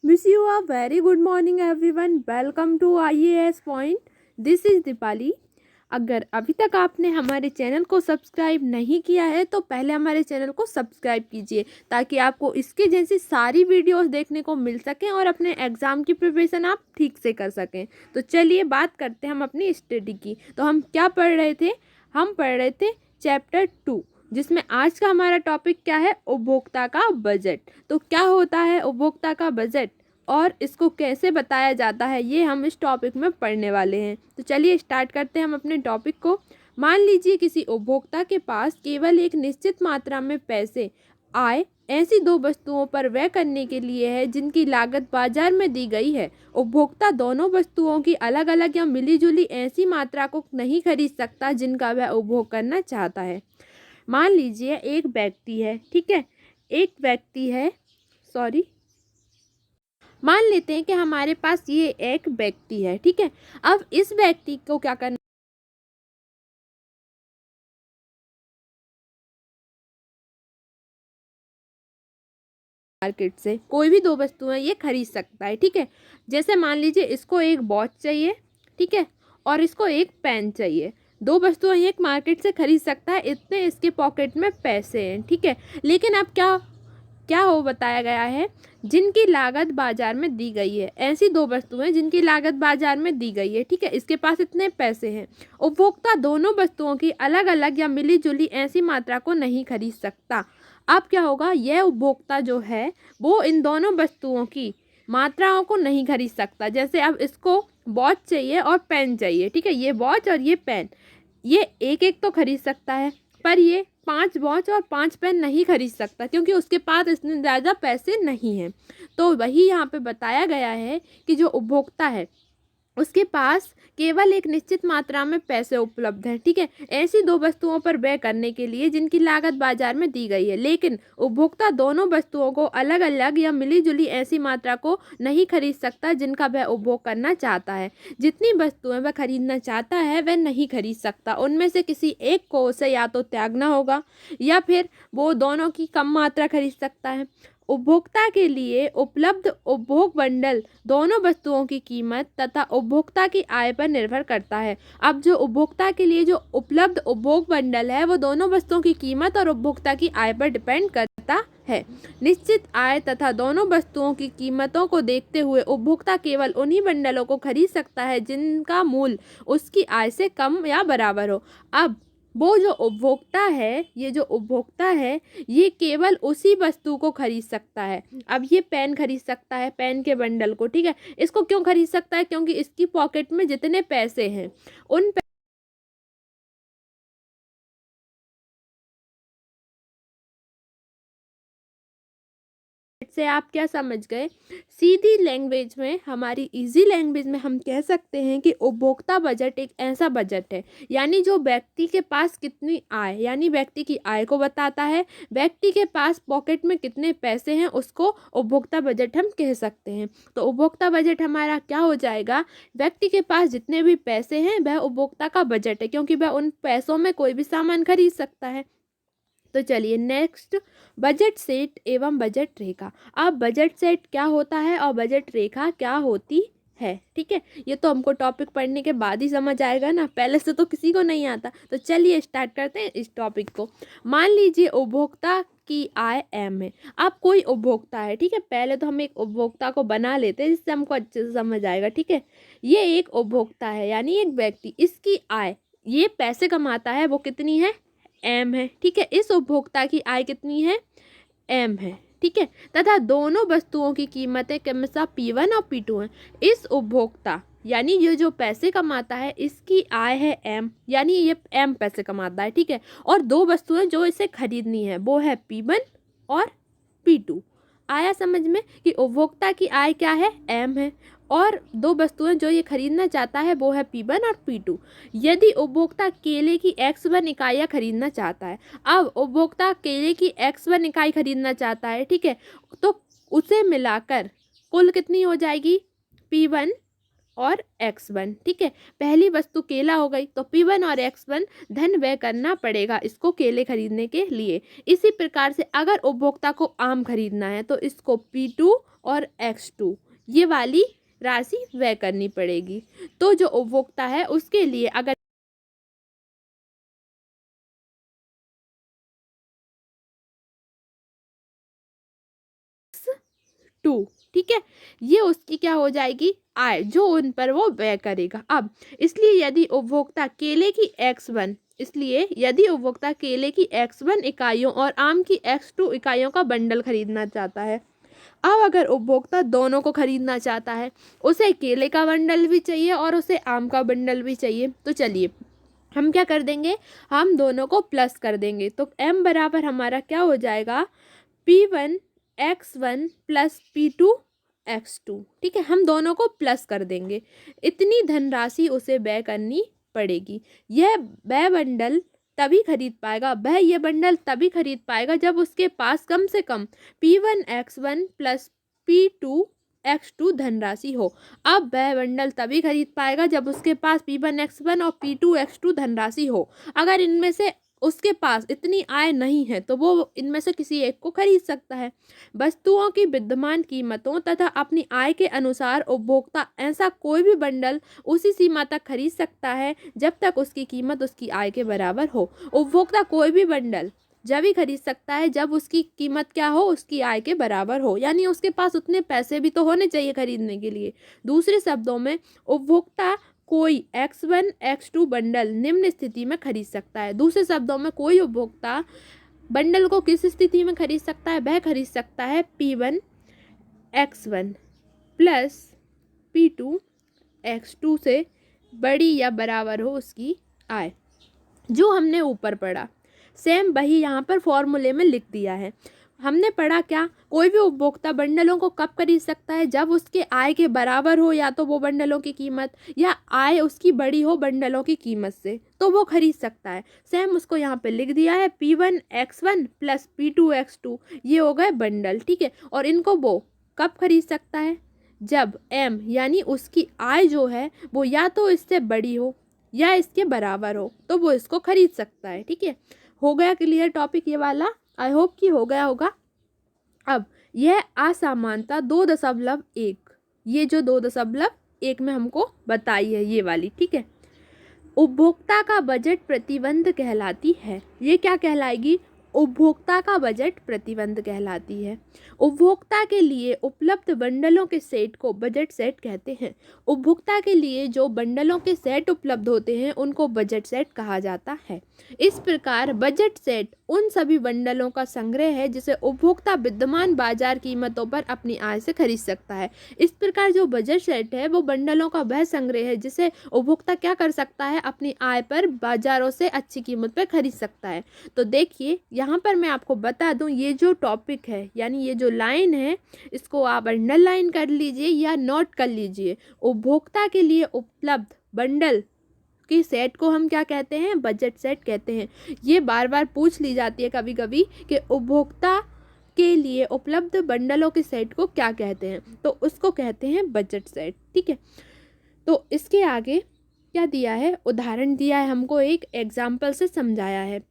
Wish you a very good morning everyone. Welcome to IAS Point. This is Deepali. अगर अभी तक आपने हमारे चैनल को सब्सक्राइब नहीं किया है तो पहले हमारे चैनल को सब्सक्राइब कीजिए ताकि आपको इसके जैसी सारी वीडियोस देखने को मिल सकें और अपने एग्ज़ाम की प्रिपरेशन आप ठीक से कर सकें. तो चलिए बात करते हैं हम अपनी स्टडी की. तो हम क्या पढ़ रहे थे? हम पढ़ रहे थे चैप्टर 2, जिसमें आज का हमारा टॉपिक क्या है? उपभोक्ता का बजट. तो क्या होता है उपभोक्ता का बजट और इसको कैसे बताया जाता है, ये हम इस टॉपिक में पढ़ने वाले हैं. तो चलिए स्टार्ट करते हैं हम अपने टॉपिक को. मान लीजिए किसी उपभोक्ता के पास केवल एक निश्चित मात्रा में पैसे आए ऐसी दो वस्तुओं पर व्यय करने के लिए है जिनकी लागत बाजार में दी गई है. उपभोक्ता दोनों वस्तुओं की अलग अलग या मिलीजुली ऐसी मात्रा को नहीं खरीद सकता जिनका वह उपभोग करना चाहता है. मान लीजिए एक व्यक्ति है, ठीक है, एक व्यक्ति है, सॉरी, मान लेते हैं कि हमारे पास ये एक व्यक्ति है, ठीक है. अब इस व्यक्ति को क्या करना, मार्केट से कोई भी दो वस्तुएं ये खरीद सकता है, ठीक है. जैसे मान लीजिए इसको एक वॉच चाहिए, ठीक है, और इसको एक पेन चाहिए. दो वस्तुएं ये मार्केट से खरीद सकता है, इतने इसके पॉकेट में पैसे हैं, ठीक है. लेकिन अब क्या क्या हो बताया गया है, जिनकी लागत बाजार में दी गई है. ऐसी दो वस्तुएं जिनकी लागत बाजार में दी गई है, ठीक है, इसके पास इतने पैसे हैं. उपभोक्ता दोनों वस्तुओं की अलग अलग या मिली जुली ऐसी मात्रा को नहीं खरीद सकता. अब क्या होगा, यह उपभोक्ता जो है वो इन दोनों वस्तुओं की मात्राओं को नहीं खरीद सकता. जैसे अब इसको वॉच चाहिए और पेन चाहिए, ठीक है, ये वॉच और ये पेन, ये एक एक तो खरीद सकता है, पर ये 5 वॉच और 5 पेन नहीं खरीद सकता क्योंकि उसके पास इतने ज़्यादा पैसे नहीं हैं. तो वही यहाँ पे बताया गया है कि जो उपभोक्ता है उसके पास केवल एक निश्चित मात्रा में पैसे उपलब्ध हैं, ठीक है, ऐसी दो वस्तुओं पर व्यय करने के लिए जिनकी लागत बाजार में दी गई है. लेकिन उपभोक्ता दोनों वस्तुओं को अलग अलग या मिली जुली ऐसी मात्रा को नहीं खरीद सकता जिनका वह उपभोग करना चाहता है. जितनी वस्तुएं वह खरीदना चाहता है वह नहीं खरीद सकता. उनमें से किसी एक को उसे या तो त्यागना होगा या फिर वो दोनों की कम मात्रा खरीद सकता है. उपभोक्ता के लिए उपलब्ध उपभोग बंडल दोनों वस्तुओं की कीमत तथा उपभोक्ता की आय पर निर्भर करता है. अब जो उपभोक्ता के लिए जो उपलब्ध उपभोग बंडल है वो दोनों वस्तुओं की कीमत और उपभोक्ता की आय पर डिपेंड करता है. निश्चित आय तथा दोनों वस्तुओं की कीमतों को देखते हुए उपभोक्ता केवल उन्हीं बंडलों को खरीद सकता है जिनका मूल्य उसकी आय से कम या बराबर हो. अब वो जो उपभोक्ता है, ये जो उपभोक्ता है ये केवल उसी वस्तु को खरीद सकता है. अब ये पेन खरीद सकता है, पेन के बंडल को, ठीक है. इसको क्यों खरीद सकता है? क्योंकि इसकी पॉकेट में जितने पैसे हैं उन से आप क्या समझ गए? सीधी लैंग्वेज में, हमारी इजी लैंग्वेज में हम कह सकते हैं कि उपभोक्ता बजट एक ऐसा बजट है, यानी जो व्यक्ति के पास कितनी आय, यानी व्यक्ति की आय को बताता है. व्यक्ति के पास पॉकेट में कितने पैसे हैं उसको उपभोक्ता बजट हम कह सकते हैं. तो उपभोक्ता बजट हमारा क्या हो जाएगा? व्यक्ति के पास जितने भी पैसे हैं वह उपभोक्ता का बजट है, क्योंकि वह उन पैसों में कोई भी सामान खरीद सकता है. तो चलिए नेक्स्ट, बजट सेट एवं बजट रेखा. अब बजट सेट क्या होता है और बजट रेखा क्या होती है, ठीक है, ये तो हमको टॉपिक पढ़ने के बाद ही समझ आएगा ना, पहले से तो किसी को नहीं आता. तो चलिए स्टार्ट करते हैं इस टॉपिक को. मान लीजिए उपभोक्ता की आय एम है. अब कोई उपभोक्ता है, ठीक है, पहले तो हम एक उपभोक्ता को बना लेते हैं जिससे हमको अच्छे से समझ आएगा, ठीक है. ये एक उपभोक्ता है यानी एक व्यक्ति, इसकी आय, ये पैसे कमाता है, वो कितनी है? एम है, ठीक है. इस उपभोक्ता की आय कितनी है? एम है, ठीक है. तथा दोनों वस्तुओं की कीमतें क्रमशः P1 और P2 हैं. इस उपभोक्ता यानी ये जो पैसे कमाता है इसकी आय है एम, यानी ये एम पैसे कमाता है, ठीक है. और दो वस्तुएं जो इसे खरीदनी है वो है P1 और P2. आया समझ में कि उपभोक्ता की आय क्या है? एम है, और दो वस्तुएं जो ये खरीदना चाहता है वो है P1 और P2. यदि उपभोक्ता केले की X1 इकाइयाँ खरीदना चाहता है, अब उपभोक्ता केले की X1 इकाई खरीदना चाहता है, ठीक है, तो उसे मिलाकर कुल कितनी हो जाएगी? P1 और x1। ठीक है, पहली वस्तु केला हो गई तो P1 और x1 धन व्यय करना पड़ेगा इसको केले खरीदने के लिए। इसी प्रकार से अगर उपभोक्ता को आम खरीदना है तो इसको P2 और x2 ये वाली राशि व्यय करनी पड़ेगी। तो जो उपभोक्ता है उसके लिए अगर टू, ठीक है, ये उसकी क्या हो जाएगी आय, जो उन पर वो व्यय करेगा। अब इसलिए यदि उपभोक्ता केले की x1 इकाइयों और आम की x2 इकाइयों का बंडल खरीदना चाहता है। अब अगर उपभोक्ता दोनों को खरीदना चाहता है, उसे केले का बंडल भी चाहिए और उसे आम का बंडल भी चाहिए, तो चलिए हम क्या कर देंगे, हम दोनों को प्लस कर देंगे। तो m बराबर हमारा क्या हो जाएगा, P1 x1 plus P2 x2। ठीक है, हम दोनों को प्लस कर देंगे। इतनी धनराशि उसे व्यय करनी पड़ेगी। यह ये बंडल तभी खरीद पाएगा जब उसके पास कम से कम P1 x1 plus P2 x2 धनराशि हो। अब वह बंडल तभी खरीद पाएगा जब उसके पास P1 x1 और P2 x2 धनराशि हो। अगर इनमें से उसके पास इतनी आय नहीं है तो वो इनमें से किसी एक को खरीद सकता है। वस्तुओं की विद्यमान कीमतों तथा अपनी आय के अनुसार उपभोक्ता ऐसा कोई भी बंडल उसी सीमा तक खरीद सकता है जब तक उसकी कीमत उसकी आय के बराबर हो। उपभोक्ता कोई भी बंडल जब ही खरीद सकता है जब उसकी कीमत क्या हो, उसकी आय के बराबर हो, यानी उसके पास उतने पैसे भी तो होने चाहिए खरीदने के लिए। दूसरे शब्दों में उपभोक्ता कोई x1 x2 बंडल निम्न स्थिति में खरीद सकता है। दूसरे शब्दों में कोई उपभोक्ता बंडल को किस स्थिति में खरीद सकता है, वह खरीद सकता है P1 x1 plus P2 x2 से बड़ी या बराबर हो उसकी आय। जो हमने ऊपर पढ़ा सेम वही यहाँ पर फॉर्मूले में लिख दिया है। हमने पढ़ा क्या, कोई भी उपभोक्ता बंडलों को कब खरीद सकता है, जब उसके आय के बराबर हो या तो वो बंडलों की कीमत या आय उसकी बड़ी हो बंडलों की कीमत से, तो वो खरीद सकता है। सेम उसको यहाँ पे लिख दिया है P1 x1 plus P2 x2 ये हो गए बंडल। ठीक है, और इनको वो कब खरीद सकता है, जब m यानी उसकी आय जो है वो या तो इससे बड़ी हो या इसके बराबर हो, तो वो इसको खरीद सकता है। ठीक है, हो गया क्लियर टॉपिक ये वाला, आई होप कि हो गया होगा। अब यह असमानता 2.1, ये जो 2.1 में हमको बताई है ये वाली, ठीक है, उपभोक्ता का बजट प्रतिबंध कहलाती है। ये क्या कहलाएगी, उपभोक्ता का बजट प्रतिबंध कहलाती है। उपभोक्ता के लिए उपलब्ध बंडलों के सेट को बजट सेट कहते हैं। उपभोक्ता के लिए जो बंडलों के सेट उपलब्ध होते हैं उनको बजट सेट कहा जाता है। इस प्रकार बजट सेट उन सभी बंडलों का संग्रह है जिसे उपभोक्ता विद्यमान बाजार कीमतों पर अपनी आय से खरीद सकता है। इस प्रकार जो बजट सेट है वो बंडलों का वह संग्रह है जिसे उपभोक्ता क्या कर सकता है, अपनी आय पर बाजारों से अच्छी कीमत पर खरीद सकता है। तो देखिए यहाँ पर मैं आपको बता दूं, ये जो टॉपिक है यानी ये जो लाइन है इसको आप अंडरलाइन कर लीजिए या नोट कर लीजिए। उपभोक्ता के लिए उपलब्ध बंडल की सेट को हम क्या कहते हैं, बजट सेट कहते हैं। ये बार बार पूछ ली जाती है कभी कभी कि उपभोक्ता के लिए उपलब्ध बंडलों के सेट को क्या कहते हैं, तो उसको कहते हैं बजट सेट। ठीक है, तो इसके आगे क्या दिया है, उदाहरण दिया है हमको, एक एग्जाम्पल से समझाया है।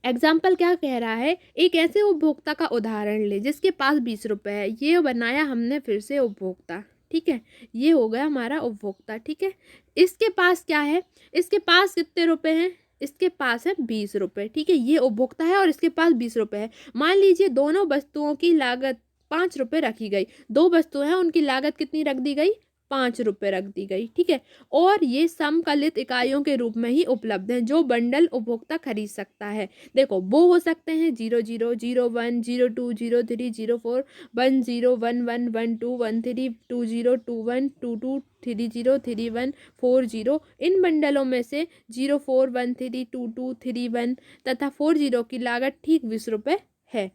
एग्जाम्पल क्या कह रहा है, एक ऐसे उपभोक्ता का उदाहरण ले जिसके पास 20 रुपये है। ये बनाया हमने फिर से उपभोक्ता, ठीक है, ये हो गया हमारा उपभोक्ता। ठीक है, इसके पास क्या है, इसके पास कितने रुपए हैं, इसके पास है 20 रुपये। ठीक है, ये उपभोक्ता है और इसके पास 20 रुपये है। मान लीजिए दोनों वस्तुओं की लागत 5 रुपये रखी गई। दो वस्तुएं हैं उनकी लागत कितनी रख दी गई, 5 रुपये रख दी गई। ठीक है, और ये समकलित इकाइयों के रूप में ही उपलब्ध हैं जो बंडल उपभोक्ता खरीद सकता है। देखो वो हो सकते हैं 00, 01, 02, 03, 04, 10, 11, 12, 13, 20, 21, 22, 30, 31, 40। इन बंडलों में से 04, 13, 22, 31 तथा 40 की लागत ठीक 20 रुपये है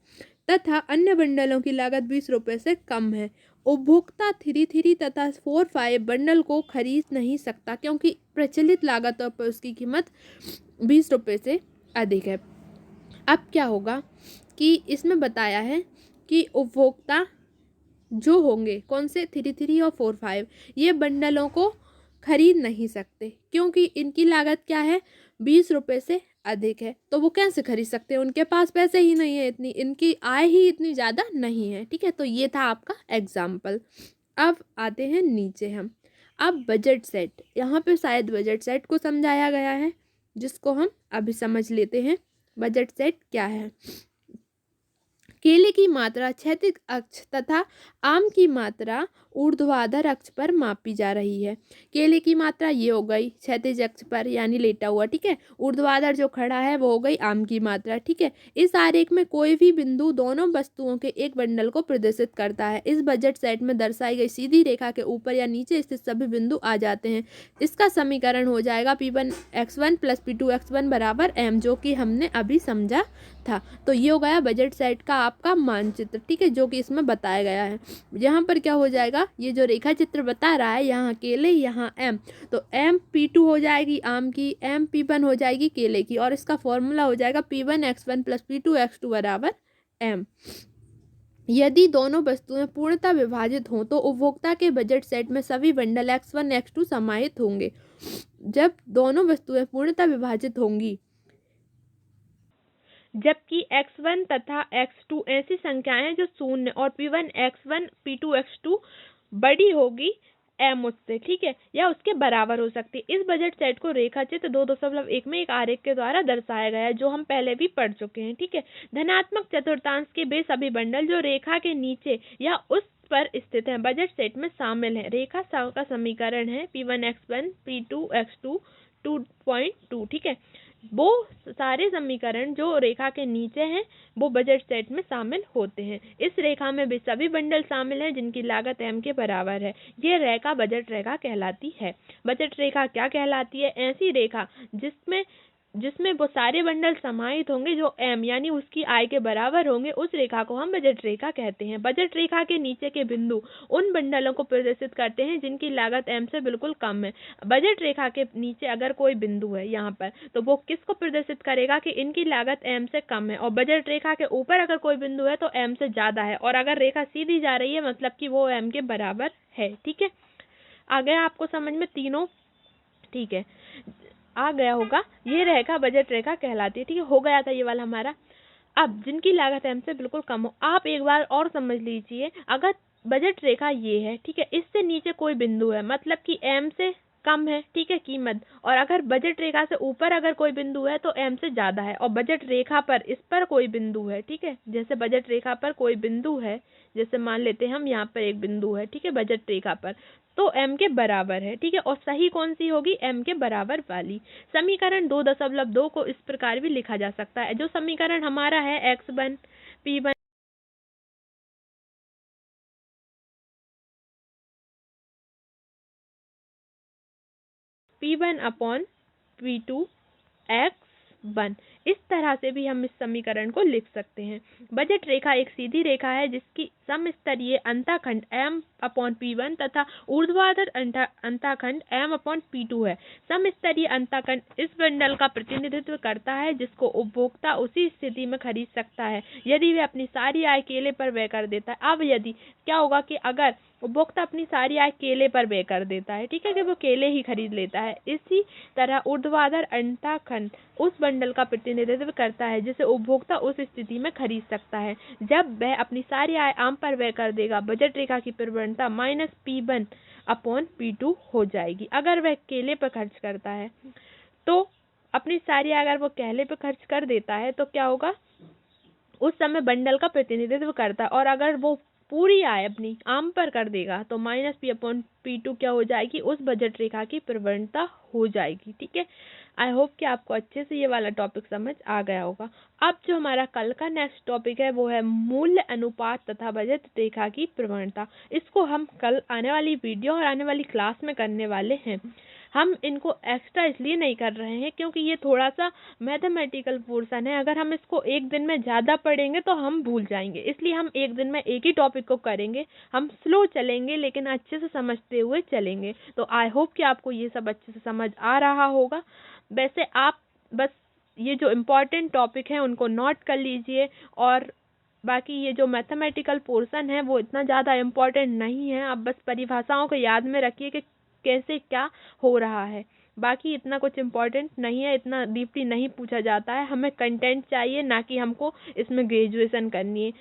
तथा अन्य बंडलों की लागत 20 रुपये से कम है। उपभोक्ता 33 तथा 45 बंडल को खरीद नहीं सकता क्योंकि प्रचलित लागतों पर उसकी कीमत 20 रुपये से अधिक है। अब क्या होगा कि इसमें बताया है कि उपभोक्ता जो होंगे कौन से 3 और 4 5, ये बंडलों को खरीद नहीं सकते क्योंकि इनकी लागत क्या है, 20 रुपये से अधिक है। तो वो कैसे खरीद सकते हैं, उनके पास पैसे ही नहीं है, इतनी इनकी आय ही इतनी ज़्यादा नहीं है। ठीक है, तो ये था आपका एग्जाम्पल। अब आते हैं नीचे हम। अब बजट सेट, यहाँ पे शायद बजट सेट को समझाया गया है, जिसको हम अभी समझ लेते हैं। बजट सेट क्या है। केले की मात्रा क्षैतिज अक्ष तथा आम की मात्रा ऊर्ध्वाधर अक्ष पर मापी जा रही है। केले की मात्रा ये हो गई क्षैतिज अक्ष पर यानी लेटा हुआ, ठीक है। ऊर्ध्वाधर जो खड़ा है वो हो गई आम की मात्रा, ठीक है। इस आरेख में कोई भी बिंदु दोनों वस्तुओं के एक बंडल को प्रदर्शित करता है। इस बजट सेट में दर्शाई गई सीधी रेखा के ऊपर या नीचे स्थित सभी बिंदु आ जाते हैं। इसका समीकरण हो जाएगा P1x1 + P2x1 = m, जो कि हमने अभी समझा था। तो ये हो गया बजट सेट का आपका मानचित्र, ठीक है, जो कि इसमें बताया गया है। यहाँ पर क्या हो जाएगा, ये जो रेखा चित्र बता रहा है, यहाँ केले यहाँ एम, तो एम P2 हो जाएगी आम की, एम P1 हो जाएगी केले की, और इसका फॉर्मूला हो जाएगा P1x1 + P2x2 = m। यदि दोनों वस्तुएं पूर्णतः विभाजित हों तो उपभोक्ता के बजट सेट में सभी बंडल x1 x2 समाहित होंगे। जब दोनों वस्तुएं पूर्णतः विभाजित होंगी, जबकि x1 तथा x2 ऐसी संख्याएं हैं जो शून्य और P1x1 P2x2 बड़ी होगी m उससे, ठीक है, या उसके बराबर हो सकती है। इस बजट सेट को रेखा चित्र 2.1 में एक आरेख के द्वारा दर्शाया गया है, जो हम पहले भी पढ़ चुके हैं, ठीक है। धनात्मक चतुर्थांश के वे सभी बंडल जो रेखा के नीचे या उस पर स्थित हैं बजट सेट में शामिल हैं। रेखा का समीकरण है P1x1 P2x2 2.2, ठीक है। वो सारे समीकरण जो रेखा के नीचे हैं वो बजट सेट में शामिल होते हैं। इस रेखा में भी सभी बंडल शामिल हैं जिनकी लागत m के बराबर है। ये रेखा बजट रेखा कहलाती है। बजट रेखा क्या कहलाती है, ऐसी रेखा जिसमें वो सारे बंडल समाहित होंगे जो m यानी उसकी आय के बराबर होंगे, उस रेखा को हम बजट रेखा कहते हैं। बजट रेखा के नीचे के बिंदु उन बंडलों को प्रदर्शित करते हैं जिनकी लागत m से बिल्कुल कम है। बजट रेखा के नीचे अगर कोई बिंदु है यहाँ पर, तो वो किसको प्रदर्शित करेगा कि इनकी लागत m से कम है, और बजट रेखा के ऊपर अगर कोई बिंदु है तो m से ज्यादा है, और अगर रेखा सीधी जा रही है मतलब कि वो m के बराबर है, ठीक है। आ गया आपको समझ में तीनों, ठीक है, आ गया होगा। ये रेखा बजट रेखा कहलाती है, ठीक है, हो गया था ये वाला हमारा। अब जिनकी लागत m से बिल्कुल कम हो, आप एक बार और समझ लीजिए, अगर बजट रेखा ये है, ठीक है, इससे नीचे कोई बिंदु है मतलब कि m से कम है, ठीक है, कीमत, और अगर बजट रेखा से ऊपर अगर कोई बिंदु है तो m से ज्यादा है, और बजट रेखा पर इस पर कोई बिंदु है, ठीक है, जैसे बजट रेखा पर कोई बिंदु है, जैसे मान लेते हैं हम यहाँ पर एक बिंदु है, ठीक है, बजट रेखा पर, तो m के बराबर है, ठीक है। और सही कौन सी होगी, m के बराबर वाली। समीकरण 2.2 को इस प्रकार भी लिखा जा सकता है। जो समीकरण हमारा है x1 P1 P1 / P2 x1, इस तरह से भी हम इस समीकरण को लिख सकते हैं। बजट रेखा एक सीधी रेखा है जिसकी समस्तरीय अंतःखंड m/P1 तथा ऊर्ध्वाधर अंतःखंड m/P2 है। समस्तरीय अंतःखंड इस बंडल का प्रतिनिधित्व करता है जिसको उपभोक्ता उसी स्थिति में खरीद सकता है यदि वह अपनी सारी आय केले पर व्यय कर देता है। अब यदि क्या होगा कि अगर उपभोक्ता अपनी सारी आय केले पर व्यय कर देता है, ठीक है, कि वो केले ही खरीद लेता है, इसी तरह ऊर्ध्वाधर अंतःखंड उस बंडल का प्रतिनिधित्व करता है जिसे उपभोक्ता उस स्थिति में खरीद सकता है जब वह अपनी सारी आय आम पर व्यय कर देगा। बजट रेखा की प्रवणता -P1/P2 हो जाएगी। अगर वह केले पर खर्च करता है तो अपनी सारी आय अगर वो केले पर खर्च कर देता है तो क्या होगा, उस समय बंडल का प्रतिनिधित्व करता है, और अगर वो पूरी आय अपनी आम पर कर देगा तो -P/P2 क्या हो जाएगी, उस बजट रेखा की प्रवणता हो जाएगी, ठीक है। आई होप कि आपको अच्छे से ये वाला टॉपिक समझ आ गया होगा। अब जो हमारा कल का नेक्स्ट टॉपिक है वो है मूल्य अनुपात तथा बजट रेखा की प्रवणता। इसको हम कल आने वाली वीडियो और आने वाली क्लास में करने वाले हैं। हम इनको एक्स्ट्रा इसलिए नहीं कर रहे हैं क्योंकि ये थोड़ा सा मैथमेटिकल पोर्शन है। अगर हम इसको एक दिन में ज़्यादा पढ़ेंगे तो हम भूल जाएंगे, इसलिए हम एक दिन में एक ही टॉपिक को करेंगे। हम स्लो चलेंगे लेकिन अच्छे से समझते हुए चलेंगे। तो आई होप कि आपको ये सब अच्छे से समझ आ रहा होगा। वैसे आप बस ये जो इम्पोर्टेंट टॉपिक है उनको नोट कर लीजिए और बाकी ये जो मैथमेटिकल पोर्शन है वो इतना ज़्यादा इम्पोर्टेंट नहीं है, आप बस परिभाषाओं को याद में रखिए कि कैसे क्या हो रहा है। बाकी इतना कुछ इम्पोर्टेंट नहीं है, इतना डीपली नहीं पूछा जाता है, हमें कंटेंट चाहिए, ना कि हमको इसमें ग्रेजुएशन करनी है।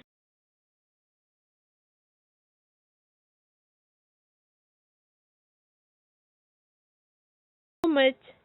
So much.